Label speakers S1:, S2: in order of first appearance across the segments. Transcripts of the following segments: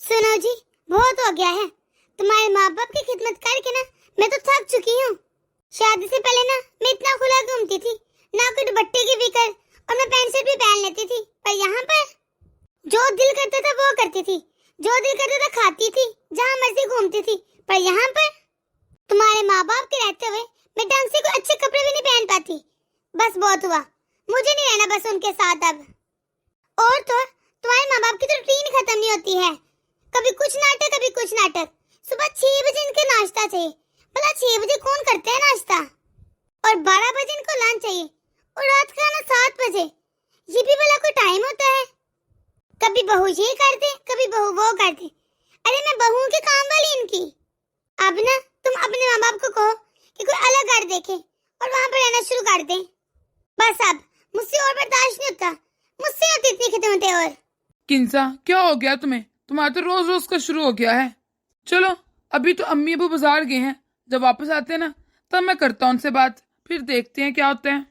S1: सुनो जी, बहुत हो गया है। तुम्हारे माँ बाप की खिदमत करके ना मैं तो थक चुकी हूँ। शादी से पहले ना मैं इतना खुला घूमती थी, ना कोई दुपट्टे की फिक्र, और मैं पैंट शर्ट भी पहन लेती थी। पर यहाँ पर जो दिल करता था वो करती थी, जो दिल करता था खाती थी, जहाँ मर्जी घूमती थी। पर यहाँ पर तुम्हारे माँ बाप के रहते हुए मैं ढंग से कोई अच्छे कपड़े भी नहीं पहन पाती। बस बहुत हुआ, मुझे नहीं रहना बस उनके साथ अब। और तो तुम्हारे माँ बाप की तो रूटीन खत्म नहीं होती है, कभी कुछ नाटक कभी कुछ नाटक। सुबह 6 बजे इनका नाश्ता चाहिए, भला 6 बजे कौन करते हैं नाश्ता? और 12 बजे इनको लंच चाहिए, और रात का खाना 7 बजे। ये भी भला कोई टाइम होता है? कभी बहू ये कर दे, कभी बहू वो कर दे। अरे मैं बहू के काम वाली इनकी। अब ना तुम अपने माँ बाप को कहो कि कोई अलग घर देखे और वहाँ पर रहना शुरू कर दे। बस अब मुझसे और बर्दाश्त नहीं होता, मुझसे होती इतनी खिदमतें। और
S2: किंसा, क्या हो गया तुम्हें? तुम्हारा तो रोज रोज का शुरू हो गया है। चलो, अभी तो अम्मी अबू बाजार गए हैं, जब वापस आते हैं ना तब मैं करता हूँ उनसे बात, फिर देखते हैं क्या होता है।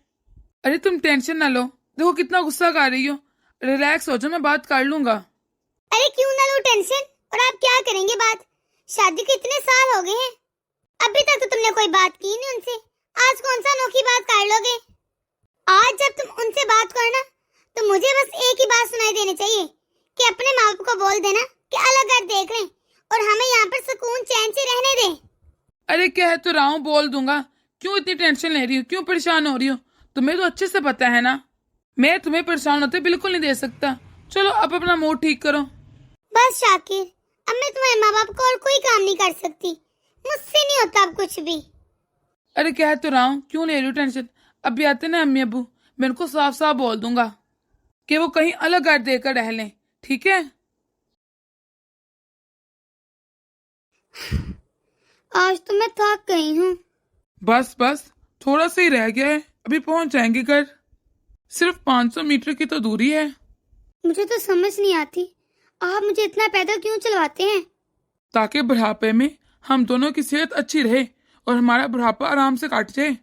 S2: अरे तुम टेंशन ना लो, देखो कितना गुस्सा कर रही हो। रिलैक्स हो जाओ, मैं बात कर लूंगा।
S1: अरे क्यों ना लो टेंशन, और आप क्या करेंगे बात? शादी के इतने साल हो गए हैं, अभी तक तो तुमने कोई बात की नहीं उनसे। आज कौन सा अनोखी बात कर लोगे? आज जब तुम उनसे बात करना तो मुझे बस एक ही बात सुनाई देनी चाहिए कि अपने माँ बाप को बोल देना कि अलग घर देख लें और हमें यहाँ पर सुकून चैन से रहने दें।
S2: अरे कह तो रहा हूँ, बोल दूंगा। क्यों इतनी टेंशन ले रही हो, क्यों परेशान हो रही हो? तुम्हें तो अच्छे से पता है ना, मैं तुम्हें परेशान होते बिल्कुल नहीं दे सकता। चलो अब अपना मूड ठीक करो।
S1: बस शाकिर, अब मैं तुम्हारे माँ बाप को और कोई काम नहीं कर सकती, मुझसे नहीं होता अब कुछ भी।
S2: अरे कह तो रहा हूँ, क्यों ले रही हो टेंशन? अभी आते ना अम्मी अबू, मैं उनको साफ साफ बोल दूंगा कि वो कहीं अलग घर देकर रह लें, ठीक है?
S1: आज तो मैं थक गई हूँ।
S2: बस बस, थोड़ा सा ही रह गया है, अभी पहुंच जाएंगे घर। सिर्फ 500 मीटर की तो दूरी है।
S1: मुझे तो समझ नहीं आती, आप मुझे इतना पैदल क्यों चलवाते हैं?
S2: ताकि बुढ़ापे में हम दोनों की सेहत अच्छी रहे और हमारा बुढ़ापा आराम से काट जाए।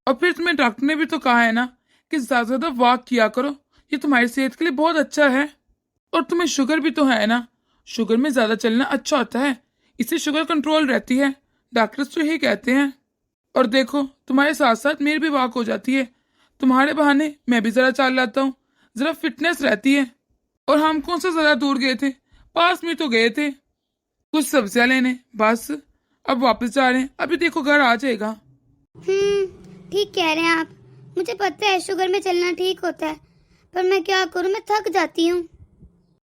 S2: और फिर तुम्हें डॉक्टर ने भी तो कहा है ना कि ज्यादा ज्यादा वॉक किया करो, ये तुम्हारी सेहत के लिए बहुत अच्छा है। और तुम्हें शुगर भी तो है ना, शुगर में ज्यादा चलना अच्छा होता है, इससे शुगर कंट्रोल रहती है, डॉक्टर्स तो यही कहते हैं। और देखो, तुम्हारे साथ साथ मेरी भी वॉक हो जाती है, तुम्हारे बहाने मैं भी जरा चाल लाता हूँ, जरा फिटनेस रहती है। और हम कौन सा जरा दूर गए थे, पास में तो गए थे कुछ सब्जियां लेने, बस अब वापस जा रहे हैं, अभी देखो घर आ जाएगा।
S1: ठीक कह रहे हैं आप, मुझे पता है शुगर में चलना ठीक होता है, पर मैं क्या करूं, मैं थक जाती हूँ।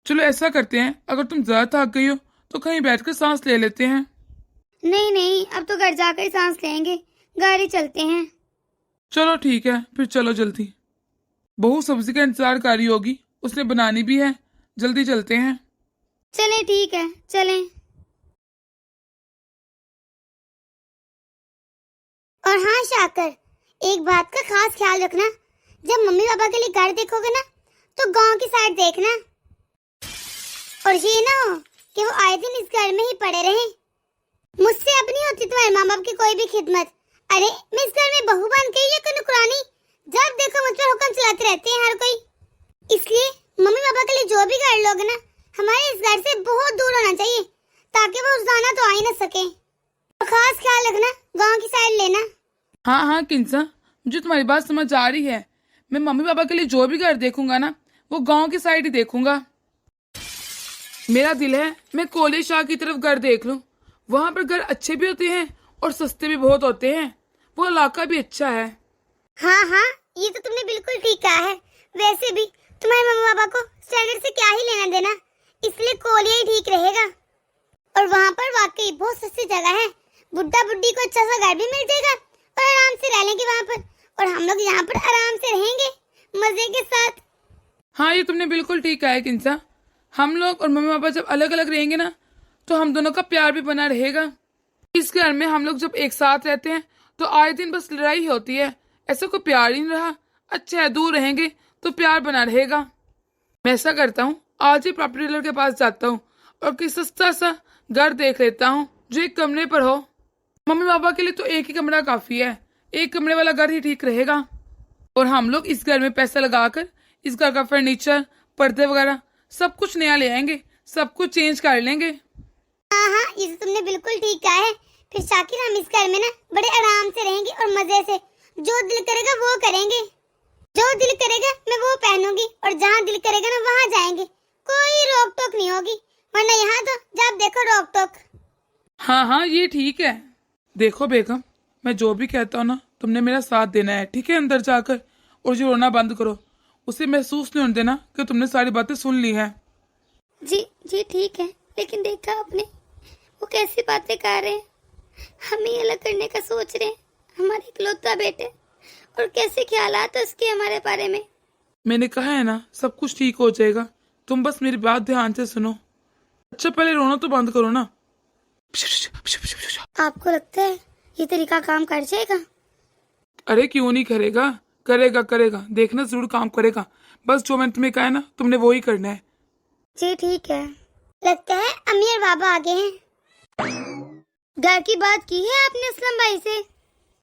S2: चलो ऐसा करते हैं, अगर तुम ज्यादा थक गई हो तो कहीं बैठकर सांस ले लेते हैं।
S1: नहीं नहीं, अब तो घर जाकर ही सांस लेंगे, गाड़ी चलते हैं।
S2: चलो ठीक है, फिर चलो जल्दी। बहू सब्जी का इंतजार कर रही होगी, उसने बनानी भी है, जल्दी चलते हैं।
S1: चलें, ठीक है चलें। और हाँ शाकर, एक बात का खास ख्याल रखना, जब मम्मी पापा के लिए घर देखोगे ना तो गांव की साइड देखना, और ये ना हो कि वो आए दिन इस घर में ही पड़े रहे। मुझसे अब नहीं होती तुम्हारे माँ बाप की कोई भी खिदमत। अरे मैं इस घर में बहू बन के ये नुकरानी, जब देखो मुझ पर हुक्म चलाते रहते हैं हर कोई। इसलिए मम्मी पापा के लिए जो भी घर लोगे ना, हमारे इस घर से बहुत दूर होना चाहिए, ताकि वो रोजाना तो आ ही ना सके। और खास ख्याल रखना, गांव की साइड लेना।
S2: हाँ हाँ किंसा, मुझे तुम्हारी बात समझ आ रही है। मैं मम्मी पापा के लिए जो भी घर देखूंगा ना, वो गांव की साइड ही देखूंगा। मेरा दिल है मैं कोले शाह की तरफ घर देख लूं, वहां पर घर अच्छे भी होते हैं और सस्ते भी बहुत होते हैं, वो इलाका भी अच्छा है।
S1: हाँ हाँ, ये तो तुमने बिल्कुल ठीक कहा है। वैसे भी तुम्हारे मम्मी पापा को स्टैंडर्ड से क्या ही लेना देना, इसलिए कोलिया ही ठीक रहेगा। और वहाँ पर वाकई बहुत सस्ती जगह है, बुड्ढा बुड्ढी को अच्छा सा घर भी मिल जाएगा और आराम से रह लेंगे वहाँ पर, और हम लोग यहाँ पर आराम से रहेंगे मजे के साथ।
S2: हाँ ये तुमने बिल्कुल ठीक कहा है किंसा, हम लोग और मम्मी पापा जब अलग अलग रहेंगे ना तो हम दोनों का प्यार भी बना रहेगा। इस घर में हम लोग जब एक साथ रहते हैं तो आए दिन बस लड़ाई होती है, ऐसा कोई प्यार ही नहीं रहा। अच्छा है, दूर रहेंगे तो प्यार बना रहेगा। मैं ऐसा करता हूँ, आज ही प्रॉपर्टी डीलर के पास जाता हूँ और कोई सस्ता सा घर देख लेता हूँ जो एक कमरे पर हो। मम्मी पापा के लिए तो एक ही कमरा काफी है, एक कमरे वाला घर ही ठीक रहेगा। और हम लोग इस घर में पैसा लगाकर इस घर का फर्नीचर, पर्दे वगैरह सब कुछ नया ले आएंगे, सब कुछ चेंज कर लेंगे।
S1: हाँ हाँ, ये तो तुमने बिल्कुल ठीक कहा है। फिर शाकिर हम इस घर में ना बड़े आराम से रहेंगे और मजे से। जो दिल करेगा वो करेंगे, जो दिल करेगा मैं वो पहनूंगी, और जहाँ दिल करेगा ना वहाँ जाएंगे। कोई रोक टोक नहीं होगी, वरना यहाँ तो जब देखो रोक टोक।
S2: हाँ हाँ, ये ठीक है। देखो बेगम, मैं जो भी कहता हूँ ना, तुमने मेरा साथ देना है, ठीक है? अंदर जाकर और जो रोना बंद करो। उसे महसूस नहीं होने देना कि तुमने सारी बातें सुन ली हैं।
S1: जी जी ठीक है, लेकिन देखा आपने वो कैसी बातें कर रहे हैं, हमें अलग करने का सोच रहे हैं, हमारे इकलौता बेटे, और कैसे ख्यालात है उसके हमारे बारे में।
S2: मैंने कहा है ना, सब कुछ ठीक हो जाएगा। तुम बस मेरी बात ध्यान से सुनो। अच्छा, पहले रोना तो बंद करो ना।
S1: आपको लगता है ये तरीका काम कर जाएगा?
S2: अरे क्यों नहीं करेगा, करेगा करेगा, देखना जरूर काम करेगा। बस जो मैंने तुम्हें कहा है ना, तुमने वो ही करना है।
S1: जी ठीक है। लगता है अम्मी और बाबा आ गए हैं। घर की बात की है आपने असलम भाई से?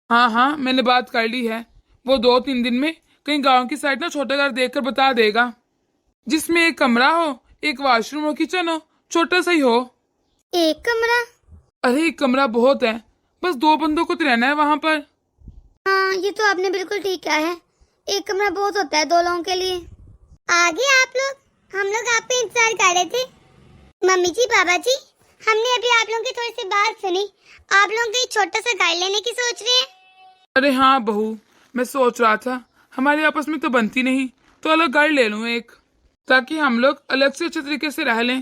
S2: हाँ हाँ, मैंने बात कर ली है। वो 2-3 दिन में कहीं गांव की साइड ना छोटा घर देखकर बता देगा, जिसमें एक कमरा हो, एक वॉशरूम हो, किचन हो, छोटा सा ही हो।
S1: एक कमरा?
S2: अरे एक कमरा बहुत है, बस 2 बंदों को तो रहना है वहां पर।
S1: हाँ, ये तो आपने बिल्कुल ठीक कहा है। एक कमरा बहुत होता है 2 लोगों के लिए। आगे आप लोग, हम लोग आपका इंतजार कर रहे थे। मम्मी जी, बाबा जी, हमने अभी आप लोगों की थोड़ी सी बात सुनी। आप लोग कहीं छोटा सा घर लेने की सोच रहे हैं?
S2: अरे हाँ बहू, मैं सोच रहा था हमारे आपस में तो बनती नहीं, तो अलग घर ले लूं एक, ताकि हम लोग अलग से अच्छे तरीके से रह लें।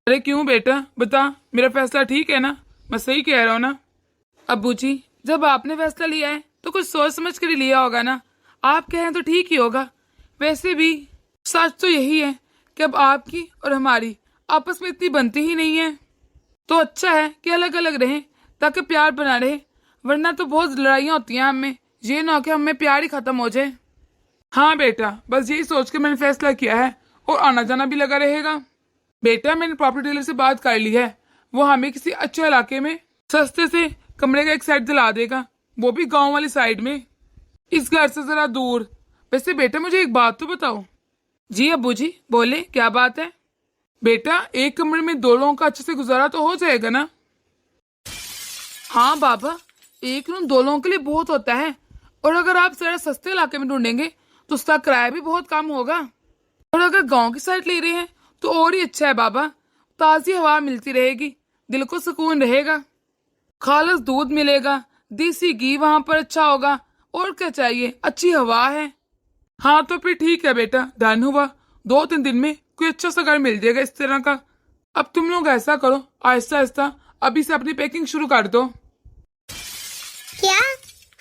S2: अरे क्यों बेटा, बता, मेरा फैसला ठीक है ना? मैं सही कह रहा हूँ ना? अब्बू जी, जब आपने फैसला लिया है तो कुछ सोच समझ कर ही लिया होगा ना। आप कहें तो ठीक ही होगा। वैसे भी सच तो यही है कि अब आपकी और हमारी आपस में इतनी बनती ही नहीं है, तो अच्छा है कि अलग अलग रहें, ताकि प्यार बना रहे। वरना तो बहुत लड़ाइयाँ होती हैं हम में, ये ना हो कि हमें प्यार ही खत्म हो जाए। हाँ बेटा, बस यही सोच के मैंने फैसला किया है, और आना जाना भी लगा रहेगा। बेटा, मैंने प्रॉपर्टी डीलर से बात कर ली है, वो हमें किसी अच्छे इलाके में सस्ते से कमरे का एक सेट दिला देगा, वो भी गांव वाली साइड में, इस घर से जरा दूर। वैसे बेटा, मुझे एक बात तो बताओ। जी अब्बू जी, बोले, क्या बात है? बेटा, एक कमरे में 2 लोगों का अच्छे से गुजारा तो हो जाएगा ना? हाँ बाबा, एक रूम 2 लोगों के लिए बहुत होता है, और अगर आप जरा सस्ते इलाके में ढूंढेंगे तो उसका किराया भी बहुत कम होगा। और अगर गांव की साइड ले रहे हैं तो और ही अच्छा है बाबा, ताजी हवा मिलती रहेगी, दिल को सुकून रहेगा, खालस दूध मिलेगा, देसी घी वहां पर अच्छा होगा, और क्या चाहिए, अच्छी हवा है। हाँ तो फिर ठीक है बेटा, डन हुआ। 2-3 दिन में कोई अच्छा सा घर मिल जाएगा इस तरह का। अब तुम लोग ऐसा करो, आहिस्ता आहिस्ता अभी से अपनी पैकिंग शुरू कर दो।
S1: क्या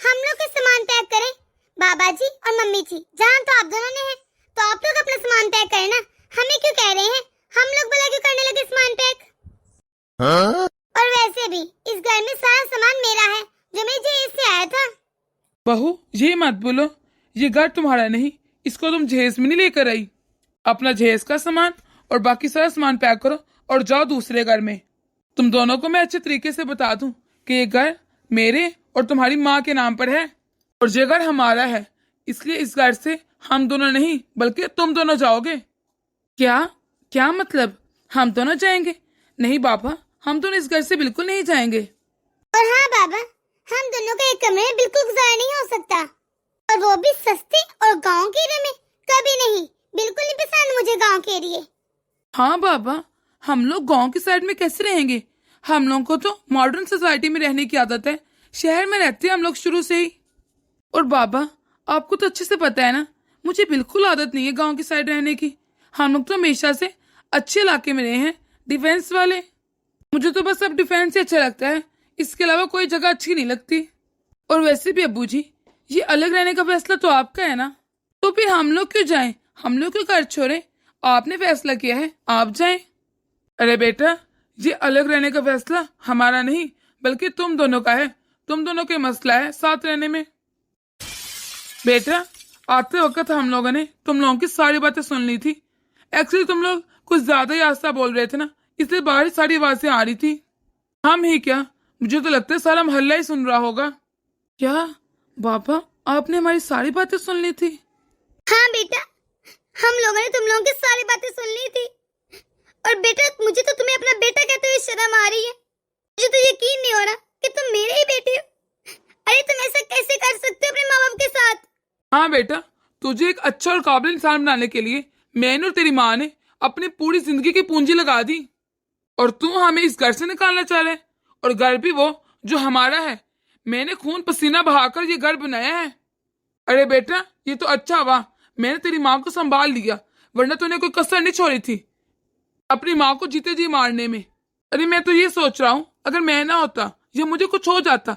S1: हम लोग का सामान पैक करें? बाबा जी और मम्मी जी, जहाँ तो आप दोनों ने है, तो आप लोग अपना सामान पैक करें ना। हमें क्यों कह रहे हैं? हम लोग भला क्यों करने लगे सामान पैक? और वैसे भी इस घर में सारा सामान मेरा है, जो मैं जहेज से आया था।
S2: बहू, ये मत बोलो, ये घर तुम्हारा नहीं, इसको तुम जहेज में नहीं लेकर आई। अपना जहेज का सामान और बाकी सारा सामान पैक करो और जाओ दूसरे घर में। तुम दोनों को मैं अच्छे तरीके से बता दूं कि ये घर मेरे और तुम्हारी माँ के नाम पर है, और ये घर हमारा है, इसलिए इस घर से हम दोनों नहीं बल्कि तुम दोनों जाओगे। क्या क्या मतलब, हम दोनों जाएंगे? नहीं बाबा, हम दोनों इस घर से बिल्कुल नहीं जाएंगे।
S1: और हाँ बाबा, हम दोनों का एक कमरे में बिल्कुल गुजारा नहीं हो सकता, और वो भी सस्ते और गांव के एरिया में। कभी नहीं, बिल्कुल नहीं पसंद मुझे गांव के एरिया।
S2: हाँ बाबा, हम लोग गांव की साइड में कैसे रहेंगे? हम लोग को तो मॉडर्न सोसाइटी में रहने की आदत है, शहर में रहते हैं हम लोग शुरू से ही। और बाबा, आपको तो अच्छे से पता है ना, मुझे बिल्कुल आदत नहीं है गांव की साइड रहने की। हम लोग तो हमेशा से अच्छे इलाके में रहे हैं, डिफेंस वाले। मुझे तो बस अब डिफेंस ही अच्छा लगता है, इसके अलावा कोई जगह अच्छी नहीं लगती। और वैसे भी अब्बू जी, ये अलग रहने का फैसला तो आपका है ना, तो फिर हम लोग क्यों जाएं? हम लोग क्यों घर छोड़े? आपने फैसला किया है, आप जाएं। अरे बेटा, ये अलग रहने का फैसला हमारा नहीं बल्कि तुम दोनों का है। तुम दोनों का मसला है साथ रहने में। बेटा, आते वक्त हम लोगों ने तुम लोगों की सारी बातें सुन ली थी। एक्चुअली तुम लोग कुछ ज्यादा ही आस्था बोल रहे थे ना, इसलिए बाहर सारी आवाजें आ रही थी। हम ही क्या, मुझे तो लगता है सारा मोहल्ला ही सुन रहा होगा। क्या बाबा, आपने हमारी सारी बातें सुन ली थी?
S1: हाँ बेटा, हम लोगों ने तुम लोगों की सारी बातें सुन ली थी, और बेटा, मुझे तो तुम्हें अपना बेटा कहते हुए शर्म आ रही है। मुझे तो यकीन नहीं हो रहा कि तुम मेरे ही बेटे हो। अरे तुम ऐसा कैसे कर सकते हो अपने माँ बाप के साथ?
S2: हाँ बेटा, तुझे एक अच्छा और काबिल इंसान बनाने के लिए मैंने और तेरी माँ ने अपनी पूरी जिंदगी की पूंजी लगा दी, और तू हमें इस घर से निकालना चाह रहा है, और घर भी वो जो हमारा है। मैंने खून पसीना बहाकर ये घर बनाया है। अरे बेटा, ये तो अच्छा हुआ मैंने तेरी माँ को संभाल लिया, वरना तूने कोई कसर नहीं छोड़ी थी अपनी माँ को जीते जी मारने में। अरे मैं तो ये सोच रहा हूँ, अगर मैं ना होता या मुझे कुछ हो जाता,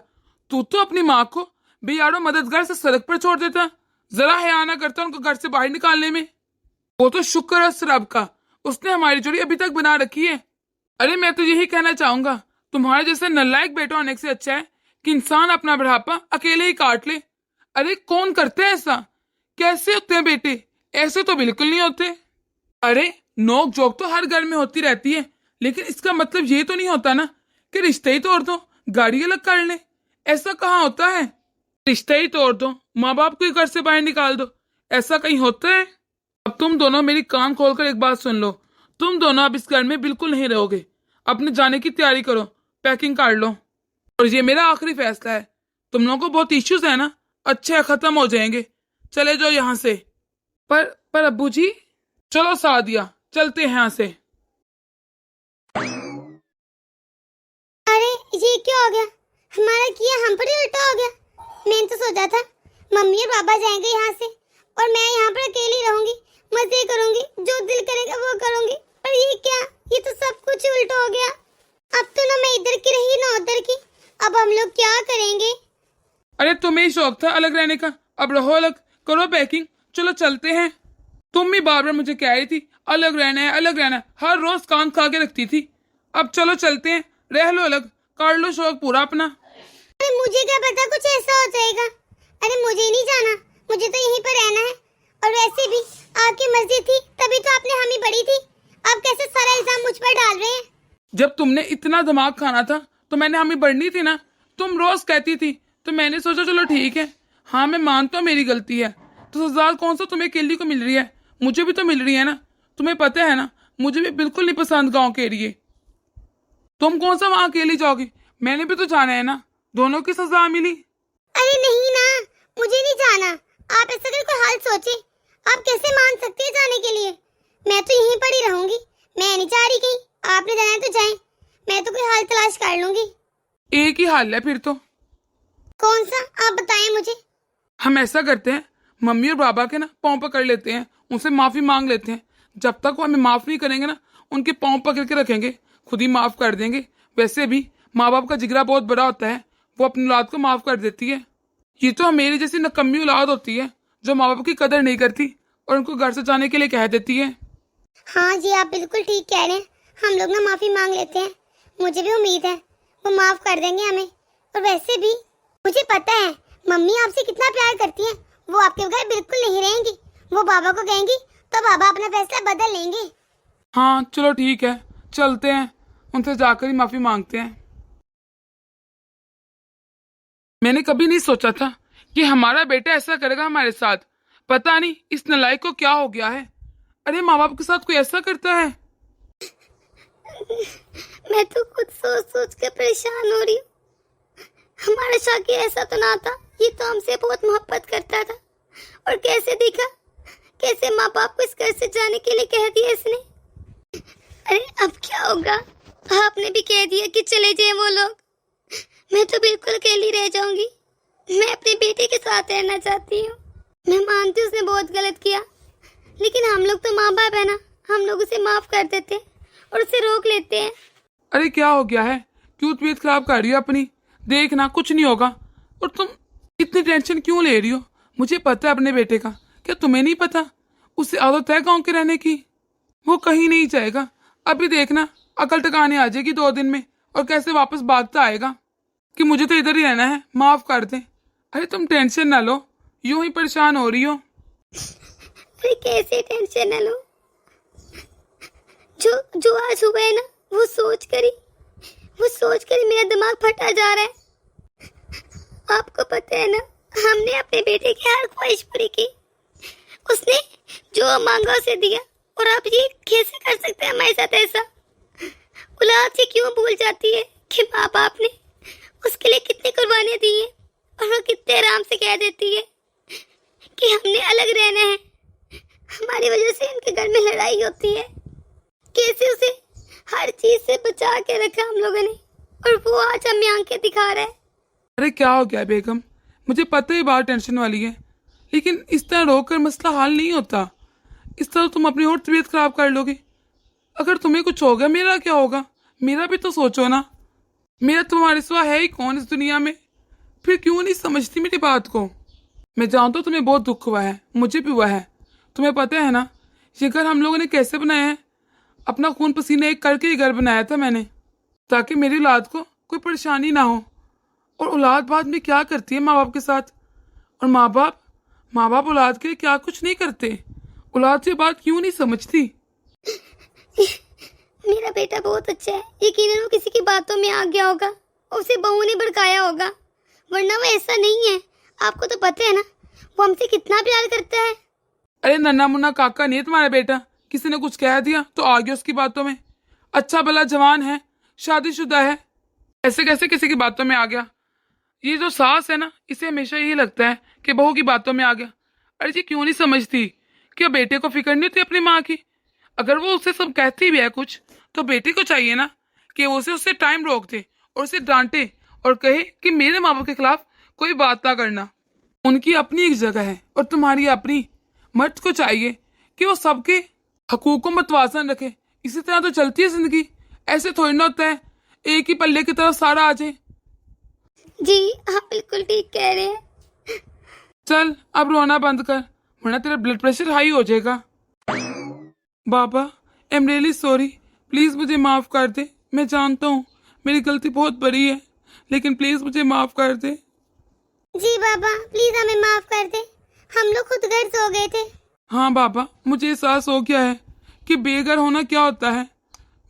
S2: तू तो अपनी माँ को बेयारो मददगार से सड़क पर छोड़ देता, जरा हया ना करता उनको घर से बाहर निकालने में। वो तो शुक्र है उस रब का, उसने हमारी जोड़ी अभी तक बना रखी है। अरे मैं तो यही कहना चाहूंगा, तुम्हारे जैसे नालायक बेटा होने से अच्छा है कि इंसान अपना बुढ़ापा अकेले ही काट ले। अरे कौन करते हैं ऐसा? कैसे होते हैं बेटे? ऐसे तो बिल्कुल नहीं होते। अरे नोक जोक तो हर घर में होती रहती है, लेकिन इसका मतलब ये तो नहीं होता ना कि रिश्ते ही तोड़ दो, गाड़ी अलग कर ले। ऐसा कहाँ होता है? रिश्ते ही तोड़ दो, माँ बाप को ही घर से बाहर निकाल दो, ऐसा कहीं होता है? अब तुम दोनों मेरी कान खोलकर एक बात सुन लो, तुम दोनों अब इस घर में बिल्कुल नहीं रहोगे। अपने जाने की तैयारी करो, पैकिंग कर लो, और ये मेरा आखिरी फैसला है। तुम लोगों को बहुत इश्यूज है ना, अच्छे खत्म हो जाएंगे, चले जाओ यहाँ से। पर अब्बू जी, चलो सादिया चलते हैं यहाँ से।
S1: अरे ये क्या हो गया? हमारा किया हम पर ही उल्टा हो गया। मैंने तो सोचा था मम्मी और पापा जाएंगे यहाँ से और मैं यहाँ पर अकेली रहूंगी, मजे करूंगी, जो दिल करेगा वो करूंगी। पर ये क्या, ये तो सब कुछ उल्टा हो गया। अब तो ना मैं इधर की रही ना उधर की। अब हम लोग क्या करेंगे?
S2: अरे तुम्हें ही शौक था अलग रहने का, अब रहो अलग, करो पैकिंग, चलो चलते हैं। तुम भी बार बार मुझे कह रही थी अलग रहना है अलग रहना है, हर रोज कान खा के रखती थी। अब चलो चलते हैं, रह लो अलग, कर लो शौक पूरा अपना।
S1: अरे मुझे क्या पता कुछ ऐसा हो जाएगा। अरे मुझे नहीं जाना, मुझे तो यहीं पर रहना है। और वैसे भी आपकी मर्जी थी तभी तो आपने हामी बड़ी थी। आप कैसे सारा इल्जाम मुझ पर डाल रहे हैं?
S2: जब तुमने इतना दिमाग खाना था तो मैंने हामी बढ़नी थी ना, तुम रोज कहती थी, तो मैंने सोचा चलो ठीक है, हाँ मैं मानता हूँ मेरी गलती है। तो सजा कौन सा तुम्हें अकेली को मिल रही है, मुझे भी तो मिल रही है ना। तुम्हें पता है ना, मुझे भी बिल्कुल नहीं पसंद गाँव के एरिए। तुम कौन सा वहाँ अकेली जाओगी, मैंने भी तो जाना है ना, दोनों की सजा मिली।
S1: अरे नहीं ना, मुझे नहीं जाना। आप ऐसा कर कोई हाल सोचे। आप कैसे मान सकते हैं जाने के लिए? मैं तो यहीं पर ही रहूंगी, मैं नहीं चाह रही कहीं। आपने जाना है तो जाएं, मैं तो कोई हाल तलाश कर लूंगी।
S2: एक ही हाल है फिर तो।
S1: कौन सा, आप बताएं मुझे।
S2: हम ऐसा करते हैं, मम्मी और बाबा के ना पाँव पकड़ लेते हैं, उनसे माफी मांग लेते हैं। जब तक वो हमें माफ नहीं करेंगे ना, उनके पाँव पकड़ के रखेंगे, खुद ही माफ कर देंगे। वैसे भी माँ बाप का जिगरा बहुत बड़ा होता है, वो अपनी औलाद को माफ कर देती है। ये तो मेरी जैसी नकम्मी औलाद होती है जो माँ बाप की कदर नहीं करती और उनको घर से जाने के लिए कह देती है।
S1: हाँ जी, आप बिल्कुल ठीक कह रहे हैं। हम लोग ना माफी मांग लेते हैं, मुझे भी उम्मीद है वो माफ कर देंगे हमें। और वैसे भी मुझे पता है मम्मी आपसे कितना प्यार करती हैं। वो आपके बगैर बिल्कुल नहीं रहेंगी। वो बाबा को कहेंगी तो बाबा अपना फैसला बदल लेंगे।
S2: हाँ चलो ठीक है, चलते हैं, उनसे जाकर ही माफी मांगते हैं। मैंने कभी नहीं सोचा था कि हमारा बेटा ऐसा करेगा हमारे साथ। पता नहीं इस नालायक को क्या हो गया है। अरे माँ बाप के साथ कोई ऐसा करता है?
S1: मैं तो खुद सोच सोच कर परेशान हो रही हूँ। हमारा शाकिर ऐसा तो ना था, ये तो हमसे बहुत मोहब्बत करता था। और कैसे देखा, कैसे माँ बाप को इस घर से जाने के लिए कह दिया इसने। अरे अब क्या होगा? आपने भी कह दिया कि चले जाए वो लोग। मैं तो बिल्कुल अकेली रह जाऊंगी। मैं अपने बेटे के साथ रहना चाहती हूँ। मैं मानती हूँ उसने बहुत गलत किया, लेकिन हम लोग तो माँ बाप है ना, हम लोग उसे माफ कर देते हैं और उसे रोक लेते हैं।
S2: अरे क्या हो गया है, क्यों तबीयत खराब कर रही हो अपनी? देखना कुछ नहीं होगा। और तुम इतनी टेंशन क्यों ले रही हो? मुझे पता है अपने बेटे का, क्या तुम्हें नहीं पता? उसे आदत है गाँव के रहने की, वो कहीं नहीं जाएगा। अभी देखना अकल टकाने आ जाएगी 2 दिन में, और कैसे वापस भागता आएगा कि मुझे तो इधर ही रहना है, माफ कर दे। अरे तुम टेंशन ना लो, यूं ही परेशान हो रही हो।
S1: अरे कैसे टेंशन ना लो, जो आज हुआ है ना, वो सोच कर ही मेरा दिमाग फटा जा रहा है। आपको पता है ना, हमने अपने बेटे की हर ख्वाहिश पूरी की। उसने जो मांगा उसे दिया, और आप ये कैसे कर सकते हैं हमारे साथ ऐसा? औलाद से क्यों भूल जाती है कि माँ बाप ने उसके लिए कितनी कुर्बानियां दी हैं, और वो कितने आराम से कह देती है कि हमने अलग रहना है। हमारी वजह से इनके घर में लड़ाई होती है। कैसे उसे हर चीज से बचा के रखा हम लोगों ने, और वो आज हमें आंखें दिखा रहा है।
S2: अरे क्या हो गया बेगम, मुझे पता है बात टेंशन वाली है, लेकिन इस तरह रोककर मसला हल नहीं होता। इस तरह तुम अपनी और तबीयत खराब कर लोगे। अगर तुम्हें कुछ हो गया, मेरा क्या होगा? मेरा भी तो सोचो ना। मेरा तुम्हारे सिवा है ही कौन इस दुनिया में? फिर क्यों नहीं समझती मेरी बात को? मैं जानता हूँ तुम्हें बहुत दुख हुआ है, मुझे भी हुआ है। तुम्हें पता है ना ये घर हम लोगों ने कैसे बनाया है? अपना खून पसीना एक करके ये घर बनाया था मैंने, ताकि मेरी औलाद को कोई परेशानी ना हो। और औलाद बाद में क्या करती है माँ बाप के साथ, और माँ बाप औलाद के लिए क्या कुछ नहीं करते। औलाद ये बात क्यों नहीं समझती?
S1: मेरा बेटा बहुत अच्छा है। यकीनन वो किसी की बातों में आ गया होगा, उसे बहू ने भड़काया होगा, वरना वो ऐसा नहीं है। आपको तो पता है ना वो हमसे कितना प्यार करता है।
S2: अरे नन्ना मुन्ना काका नहीं है तुम्हारा बेटा, किसी ने कुछ कह दिया तो आ गया उसकी बातों में। अच्छा भला जवान है, शादीशुदा है, ऐसे कैसे किसी की बातों में आ गया? ये जो सास है ना, इसे हमेशा यही लगता है कि बहू की बातों में आ गया। अरे जी क्यों नहीं समझती कि बेटे को फिक्र नहीं होती अपनी माँ की? अगर वो उसे सब कहती भी है कुछ, तो बेटी को चाहिए ना कि वो उससे टाइम रोक दे और उसे डांटे और कहे कि मेरे माँ बाप के खिलाफ कोई बात ना करना। उनकी अपनी एक जगह है और तुम्हारी अपनी। मर्द को चाहिए कि वो सबके हकूक को मतवाजन रखे। इसी तरह तो चलती है जिंदगी, ऐसे थोड़ी ना होता है एक ही पल्ले की तरफ सारा आ जाए।
S1: जी आप बिल्कुल ठीक कह रहे हैं।
S2: चल अब रोना बंद कर, वरना तेरा ब्लड प्रेशर हाई हो जाएगा। बाबा I am really sorry, please मुझे माफ कर दे। मैं जानता हूँ मेरी गलती बहुत बड़ी है, लेकिन प्लीज मुझे माफ कर दे।
S1: जी बाबा प्लीज हमें माफ कर दे, हम लोग खुद घर सो गए थे।
S2: हाँ बाबा, मुझे एहसास हो गया है कि बेघर होना क्या होता है।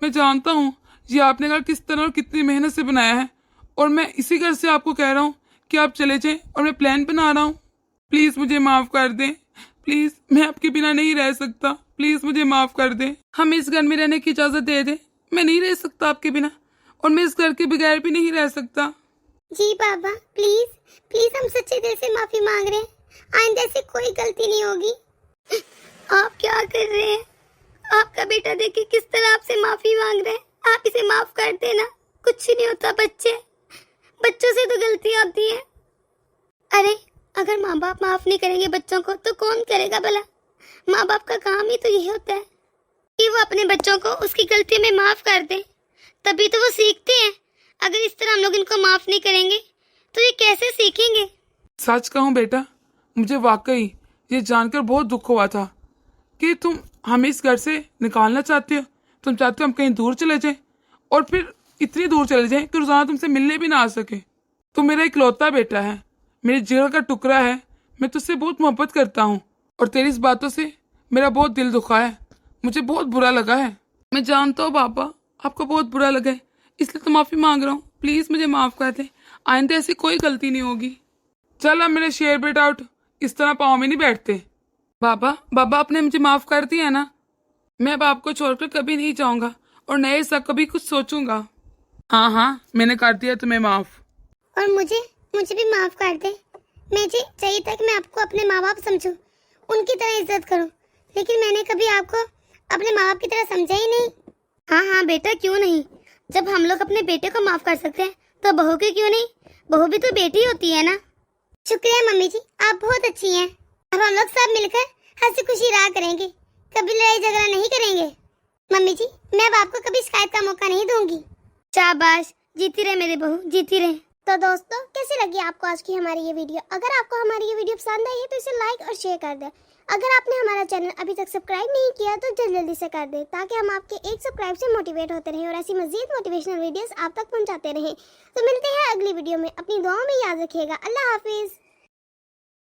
S2: मैं जानता हूँ ये आपने घर किस तरह और कितनी मेहनत से बनाया है, और मैं इसी घर से आपको कह रहा हूँ कि आप चले जाएं, और मैं प्लान बना रहा हूँ। प्लीज मुझे माफ कर दें, प्लीज, मैं आपके बिना नहीं रह सकता। प्लीज मुझे माफ कर दें, हमें इस घर में रहने की इजाजत दे दें। मैं नहीं रह सकता आपके बिना, और मैं इस घर के बगैर भी नहीं रह सकता।
S1: जी बाबा प्लीज प्लीज हम सच्चे दिल से माफी मांग रहे हैं, आइंदा से कोई गलती नहीं होगी। आप क्या कर रहे हैं? आपका बेटा देखिए किस तरह आपसे माफी मांग रहे हैं। आप इसे माफ कर देना, कुछ नहीं होता। बच्चों से तो गलती होती है। अरे अगर माँ बाप माफ नहीं करेंगे बच्चों को तो कौन करेगा भला? माँ बाप का काम ही तो यही होता है कि वो अपने बच्चों को उसकी गलती में माफ कर दें, तभी तो वो सीखते हैं। अगर इस तरह हम लोग इनको माफ नहीं करेंगे तो ये कैसे सीखेंगे?
S2: सच कहूँ बेटा, मुझे वाकई ये जानकर बहुत दुख हुआ था कि तुम हमें इस घर से निकालना चाहते हो। तुम चाहते हो हम कहीं दूर चले जाएं, और फिर इतनी दूर चले जाएं कि रोजाना तुमसे मिलने भी ना आ सके। तुम मेरा इकलौता बेटा है, मेरे जिगर का टुकड़ा है। मैं तुझसे बहुत मोहब्बत करता हूँ, और तेरी इस बातों से मेरा बहुत दिल दुखा है। मुझे बहुत बुरा लगा है। मैं जानता हूँ पापा आपको बहुत बुरा लगा है, इसलिए तो माफी मांग रहा हूँ। प्लीज मुझे माफ कर दे, आइंदा ऐसी कोई गलती नहीं होगी। चल अब मेरे शेर बेटा उठ, इस तरह पाँव में नहीं बैठते। बाबा आपने मुझे माफ कर दिया है ना? मैं अब आपको छोड़कर कभी नहीं जाऊंगा, और नए से कभी कुछ सोचूंगा। हाँ मैंने कर दिया तुम्हें माफ।
S1: और मुझे भी माफ कर दे। मुझे चाहिए था कि मैं आपको अपने माँ बाप समझूं, उनकी तरह इज्जत करूं, लेकिन मैंने कभी आपको अपने माँ बाप की तरह समझा ही नहीं। हाँ बेटा क्यों नहीं, जब हम लोग अपने बेटे को माफ कर सकते हैं तो बहू की क्यों नहीं? बहू भी तो बेटी होती है ना। शुक्रिया मम्मी जी, आप बहुत अच्छी हैं। अब हम लोग सब मिलकर हंसी खुशी रहा करेंगे, कभी लड़ाई झगड़ा नहीं करेंगे। मम्मी जी मैं अब आपको कभी शिकायत का मौका नहीं दूंगी। शाबाश, जीती रहे मेरी बहू, जीती रहे। तो दोस्तों कैसी लगी आपको आज की हमारी ये वीडियो? अगर आपको हमारी ये वीडियो पसंद आई है तो इसे लाइक और शेयर कर दें। अगर आपने हमारा चैनल अभी तक सब्सक्राइब नहीं किया तो जल्दी से कर दें, ताकि हम आपके एक सब्सक्राइब से मोटिवेट होते रहें और ऐसी मजीद मोटिवेशनल वीडियोस आप तक पहुंचाते रहें। तो मिलते हैं अगली वीडियो में, अपनी दुआओं में याद रखिएगा। अल्लाह हाफिज।